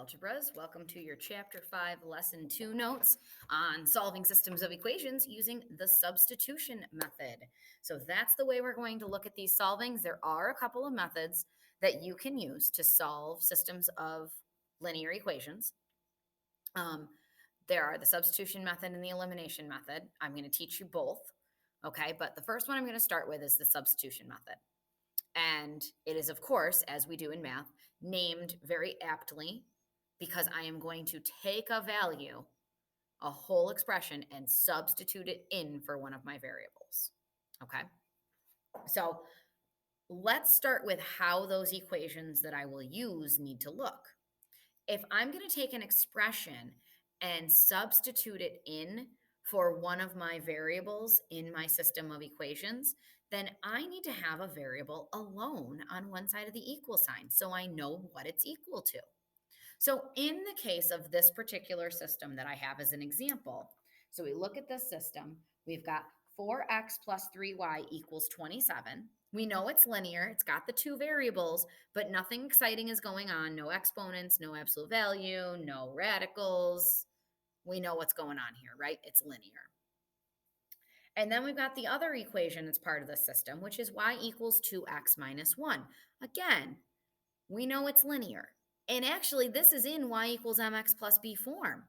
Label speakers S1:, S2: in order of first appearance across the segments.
S1: Algebras. Welcome to your Chapter 5, Lesson 2 notes on solving systems of equations using the substitution method. So that's the way we're going to look at these solvings. There are a couple of methods that you can use to solve systems of linear equations. There are the substitution method and the elimination method. I'm going to teach you both, okay? But the first one I'm going to start with is the substitution method. And it is, of course, as we do in math, named very aptly because I am going to take a value, a whole expression, and substitute it in for one of my variables. Okay? So let's start with how those equations that I will use need to look. If I'm going to take an expression and substitute it in for one of my variables in my system of equations, then I need to have a variable alone on one side of the equal sign so I know what it's equal to. So in the case of this particular system that I have as an example, so we look at this system, we've got 4x plus 3y equals 27. We know it's linear, it's got the two variables, but nothing exciting is going on. No exponents, no absolute value, no radicals. We know what's going on here, right? It's linear. And then we've got the other equation that's part of the system, which is y equals 2x minus 1. Again, we know it's linear. And actually, this is in y equals mx plus b form.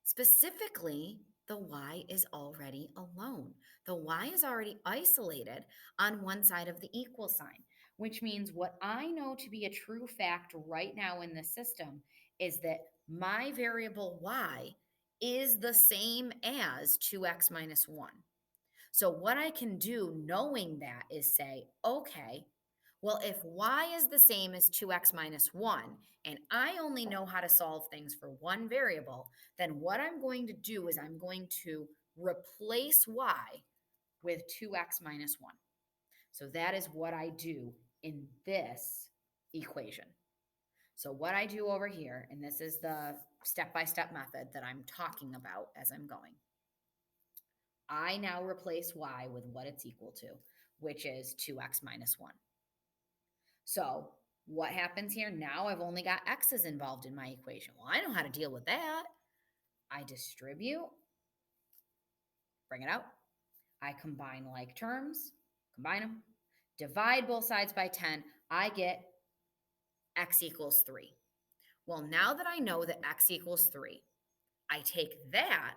S1: Specifically, the y is already alone. The y is already isolated on one side of the equal sign, which means what I know to be a true fact right now in the system is that my variable y is the same as 2x minus 1. So what I can do knowing that is say, okay, well, if y is the same as 2x minus 1, and I only know how to solve things for one variable, then what I'm going to do is I'm going to replace y with 2x minus 1. So that is what I do in this equation. So what I do over here, and this is the step-by-step method that I'm talking about as I'm going. I now replace y with what it's equal to, which is 2x minus 1. So what happens here? Now I've only got x's involved in my equation. Well, I know how to deal with that. I distribute, bring it out. I combine like terms, combine them, divide both sides by 10. I get x equals 3. Well, now that I know that x equals 3, I take that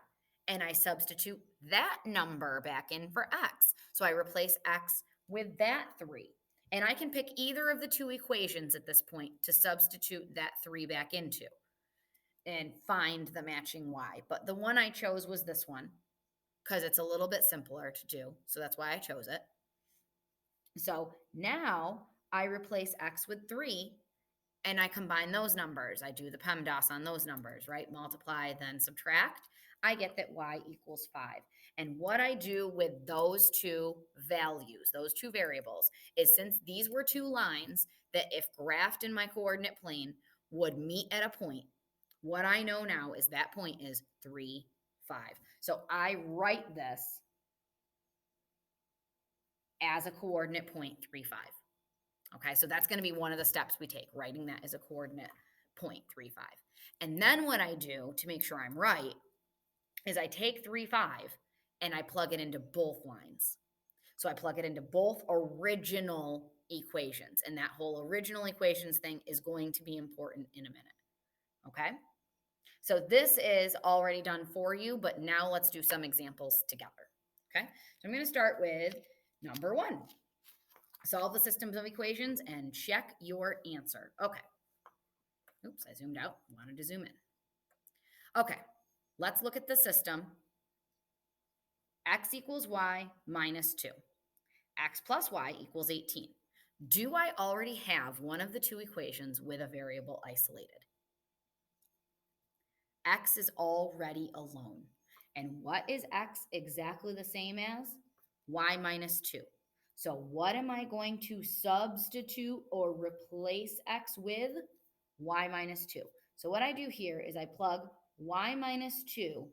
S1: and I substitute that number back in for x. So I replace x with that 3. And I can pick either of the two equations at this point to substitute that 3 back into and find the matching y. But the one I chose was this one because it's a little bit simpler to do. So that's why I chose it. So now I replace x with 3 and I combine those numbers. I do the PEMDAS on those numbers, right? Multiply, then subtract. I get that y equals 5. And what I do with those two values, those two variables, is since these were two lines that if graphed in my coordinate plane would meet at a point, what I know now is that point is 3, 5. So I write this as a coordinate point 3, 5. Okay, so that's going to be one of the steps we take, writing that as a coordinate point 3, 5. And then what I do to make sure I'm right is I take 3, 5 and I plug it into both lines. So I plug it into both original equations. And that whole original equations thing is going to be important in a minute. Okay? So this is already done for you, but now let's do some examples together. Okay? So I'm going to start with number 1. Solve the systems of equations and check your answer. Okay. Oops, I zoomed out. Wanted to zoom in. Okay, let's look at the system. X equals y minus 2. X plus y equals 18. Do I already have one of the two equations with a variable isolated? X is already alone. And what is x exactly the same as? Y minus 2. So what am I going to substitute or replace x with? Y minus 2. So what I do here is I plug y minus 2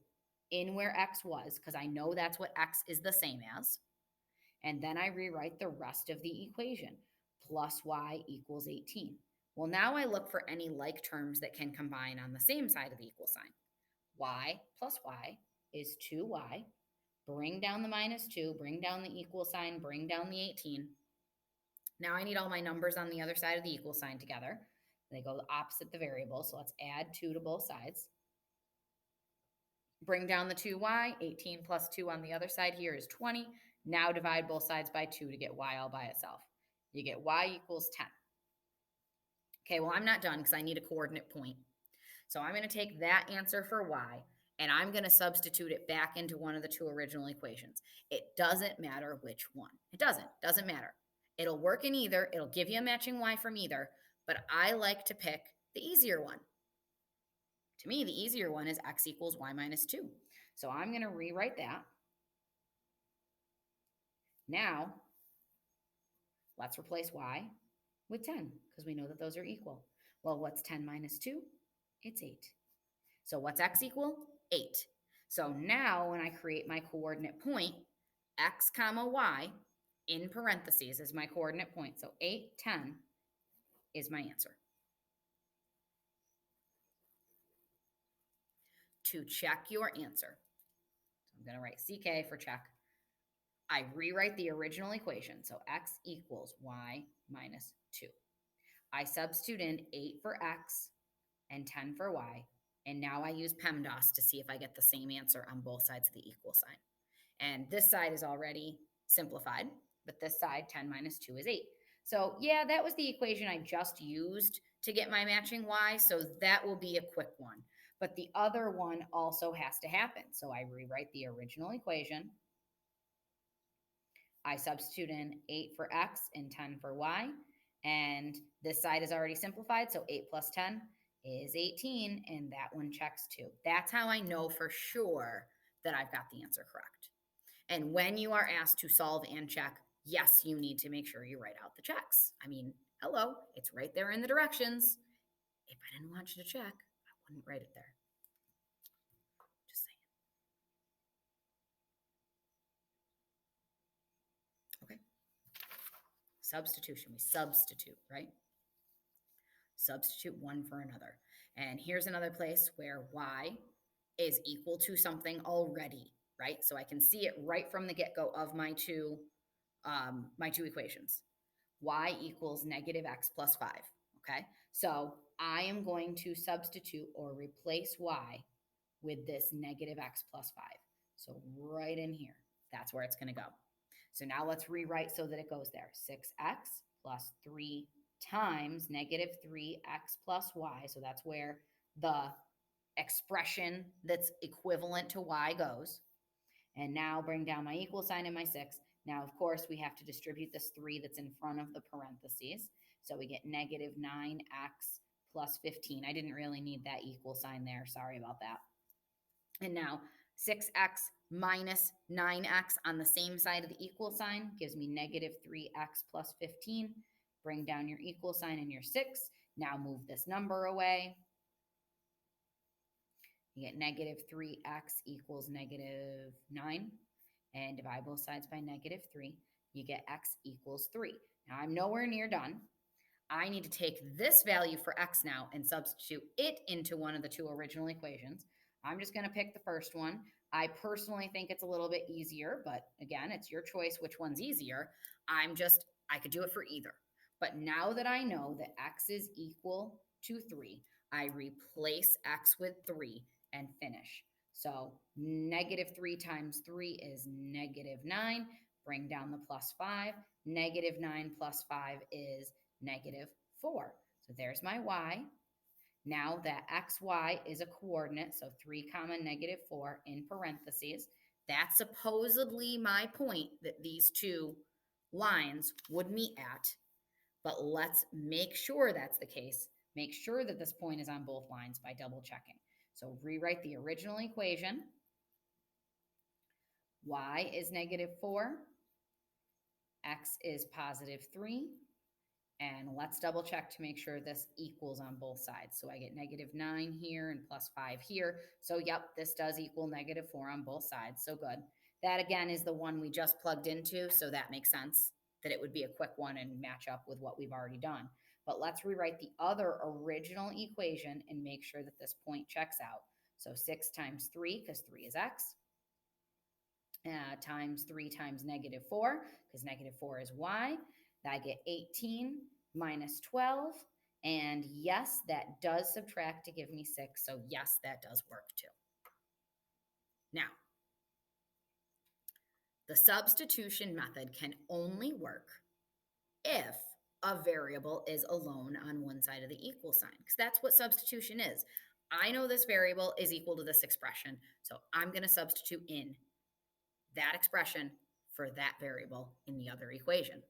S1: in where x was, because I know that's what x is the same as. And then I rewrite the rest of the equation. Plus y equals 18. Well, now I look for any like terms that can combine on the same side of the equal sign. Y plus y is 2y. Bring down the minus 2, bring down the equal sign, bring down the 18. Now I need all my numbers on the other side of the equal sign together. They go opposite the variable, so let's add 2 to both sides. Bring down the 2y, 18 plus 2 on the other side here is 20. Now divide both sides by 2 to get y all by itself. You get y equals 10. Okay, well, I'm not done because I need a coordinate point. So I'm going to take that answer for y and I'm going to substitute it back into one of the two original equations. It doesn't matter which one. It doesn't matter. It'll work in either. It'll give you a matching y from either, but I like to pick the easier one. To me, the easier one is x equals y minus 2. So I'm going to rewrite that. Now, let's replace y with 10 because we know that those are equal. Well, what's 10 minus 2? It's 8. So what's x equal? 8. So now when I create my coordinate point, x comma y in parentheses is my coordinate point. So 8, 10 is my answer. To check your answer, so I'm going to write CK for check. I rewrite the original equation. So x equals y minus 2. I substitute in 8 for x and 10 for y. And now I use PEMDAS to see if I get the same answer on both sides of the equal sign. And this side is already simplified, but this side, 10 minus 2 is 8. So yeah, that was the equation I just used to get my matching y, so that will be a quick one. But the other one also has to happen. So I rewrite the original equation. I substitute in 8 for x and 10 for y. And this side is already simplified, so 8 plus 10 is 18, and that one checks too. That's how I know for sure that I've got the answer correct. And when you are asked to solve and check, yes, you need to make sure you write out the checks. I mean, hello, it's right there in the directions. If I didn't want you to check, I wouldn't write it there. Just saying. Okay. Substitution. We substitute, right? Substitute one for another. And here's another place where y is equal to something already, right? So I can see it right from the get-go of my two equations. Y equals negative x plus 5, okay? So I am going to substitute or replace y with this negative x plus 5. So right in here, that's where it's going to go. So now let's rewrite so that it goes there. 6x plus 3 times negative 3x plus y. So that's where the expression that's equivalent to y goes. And now bring down my equal sign and my 6. Now, of course, we have to distribute this 3 that's in front of the parentheses. So we get negative 9x plus 15. I didn't really need that equal sign there. Sorry about that. And now 6x minus 9x on the same side of the equal sign gives me negative 3x plus 15. Bring down your equal sign and your 6. Now move this number away. You get negative 3x equals negative 9. And divide both sides by negative 3. You get x equals 3. Now I'm nowhere near done. I need to take this value for x now and substitute it into one of the two original equations. I'm just going to pick the first one. I personally think it's a little bit easier, but again, it's your choice which one's easier. I could do it for either. But now that I know that x is equal to 3, I replace x with 3 and finish. So negative 3 times 3 is negative 9. Bring down the plus 5. Negative 9 plus 5 is negative 4. So there's my y. Now that xy is a coordinate, so 3 comma negative 4 in parentheses. That's supposedly my point that these two lines would meet at. But let's make sure that's the case. Make sure that this point is on both lines by double checking. So rewrite the original equation. Y is negative 4. X is positive 3. And let's double check to make sure this equals on both sides. So I get negative 9 here and plus 5 here. So yep, this does equal negative 4 on both sides. So good. That again is the one we just plugged into. So that makes sense that it would be a quick one and match up with what we've already done. But let's rewrite the other original equation and make sure that this point checks out. So 6 times 3, because 3 is x, times 3 times -4, because -4 is y. I get 18 minus 12. And yes, that does subtract to give me 6. So yes, that does work too. Now, the substitution method can only work if a variable is alone on one side of the equal sign, because that's what substitution is. I know this variable is equal to this expression, so I'm going to substitute in that expression for that variable in the other equation.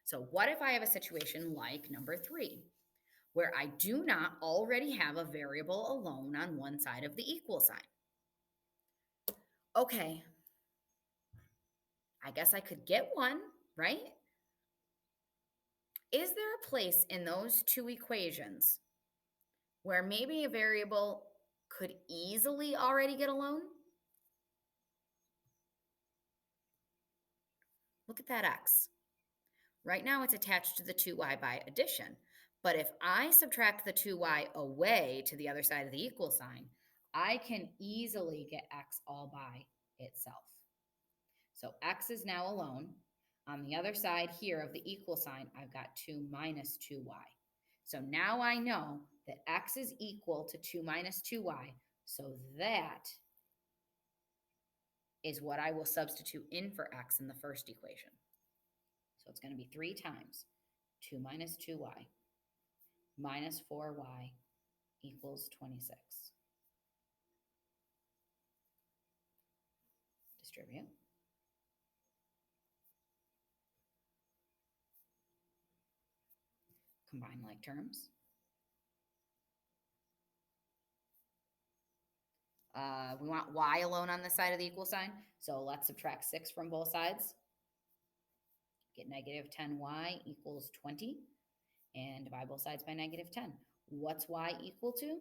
S1: So what if I have a situation like number 3, where I do not already have a variable alone on one side of the equal sign? Okay, I guess I could get one, right? Is there a place in those two equations where maybe a variable could easily already get a loan? Look at that x. Right now it's attached to the 2y by addition. But if I subtract the 2y away to the other side of the equal sign, I can easily get x all by itself. So x is now alone. On the other side here of the equal sign, I've got 2 minus 2y. So now I know that x is equal to 2 minus 2y. So that is what I will substitute in for x in the first equation. So it's going to be 3 times 2 minus 2y minus 4y equals 26. Distribute. Combine like terms. We want y alone on this side of the equal sign. So let's subtract 6 from both sides. Get negative 10y equals 20. And divide both sides by negative 10. What's y equal to?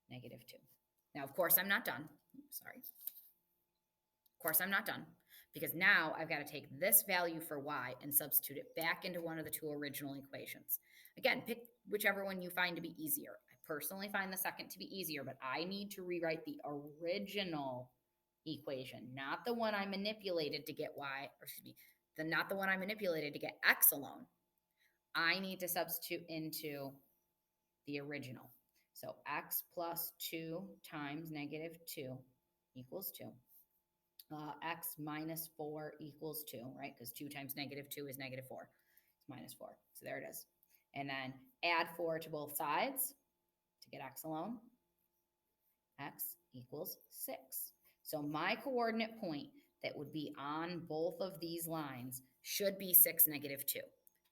S1: Negative 2. Now, of course, I'm not done. Sorry. Of course, I'm not done, because now I've got to take this value for y and substitute it back into one of the two original equations. Again, pick whichever one you find to be easier. I personally find the second to be easier, but I need to rewrite the original equation, not the one I manipulated to get y, or excuse me, not the one I manipulated to get x alone. I need to substitute into the original. So x plus 2 times negative 2 equals 2. X minus 4 equals 2, right? Because 2 times negative 2 is negative 4. It's minus 4. So there it is. And then add 4 to both sides to get x alone. X equals 6. So my coordinate point that would be on both of these lines should be 6, negative 2.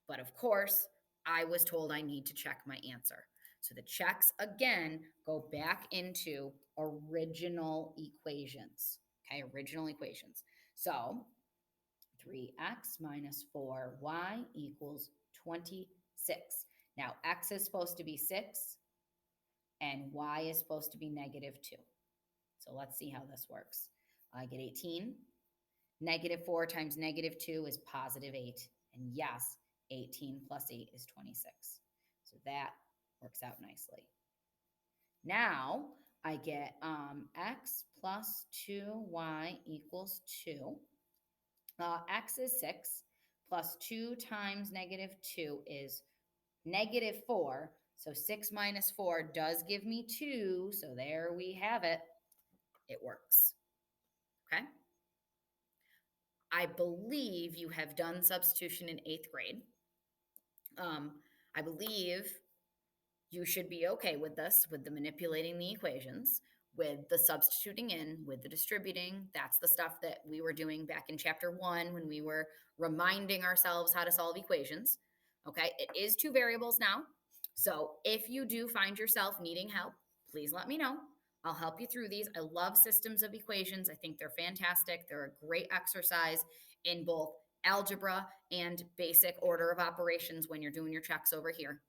S1: But of course, I was told I need to check my answer. So the checks, again, go back into original equations. Okay, original equations. So 3x minus 4y equals 26. Now, x is supposed to be 6, and y is supposed to be negative 2. So let's see how this works. I get 18. Negative 4 times negative 2 is positive 8. And yes, 18 plus 8 is 26. So that works out nicely. Now I get x plus 2y equals 2. X is 6, plus 2 times negative 2 is negative 4. So 6 minus 4 does give me 2. So there we have it. It works. Okay? I believe you have done substitution in 8th grade. I believe you should be okay with this, with the manipulating the equations, with the substituting in, with the distributing. That's the stuff that we were doing back in chapter 1 when we were reminding ourselves how to solve equations. Okay, it is 2 variables now. So if you do find yourself needing help, please let me know. I'll help you through these. I love systems of equations. I think they're fantastic. They're a great exercise in both algebra and basic order of operations when you're doing your checks over here.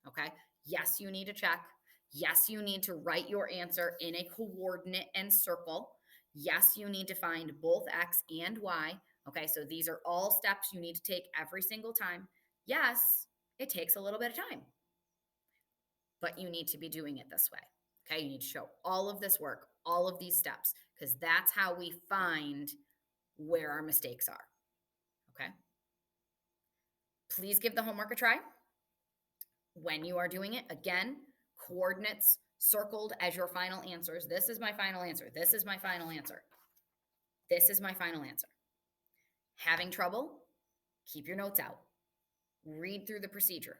S1: Okay. Yes, you need to check. Yes, you need to write your answer in a coordinate and circle. Yes, you need to find both x and y. Okay, so these are all steps you need to take every single time. Yes, it takes a little bit of time, but you need to be doing it this way. Okay. You need to show all of this work, all of these steps, because that's how we find where our mistakes are. Okay. Please give the homework a try. When you are doing it, again, coordinates circled as your final answers. This is my final answer. This is my final answer. This is my final answer. Having trouble? Keep your notes out. Read through the procedure.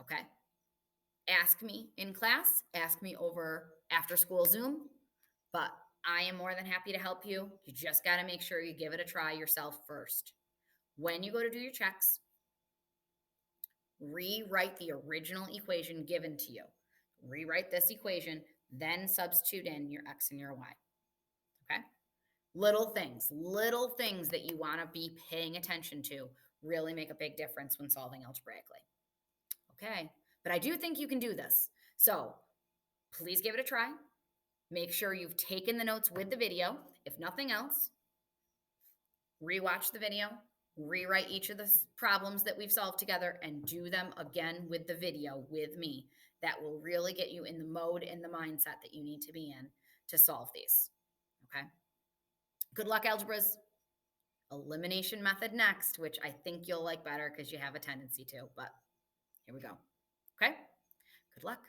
S1: Okay. Ask me in class, ask me over after school Zoom, but I am more than happy to help you. You just got to make sure you give it a try yourself first. When you go to do your checks, rewrite the original equation given to you. Rewrite this equation, then substitute in your x and your y. Okay? Little things that you want to be paying attention to really make a big difference when solving algebraically. Okay? But I do think you can do this. So please give it a try. Make sure you've taken the notes with the video. If nothing else, rewatch the video, rewrite each of the problems that we've solved together, and do them again with the video with me. That will really get you in the mode and the mindset that you need to be in to solve these. Okay. Good luck, algebras. Elimination method next, which I think you'll like better because you have a tendency to, but here we go. Okay. Good luck.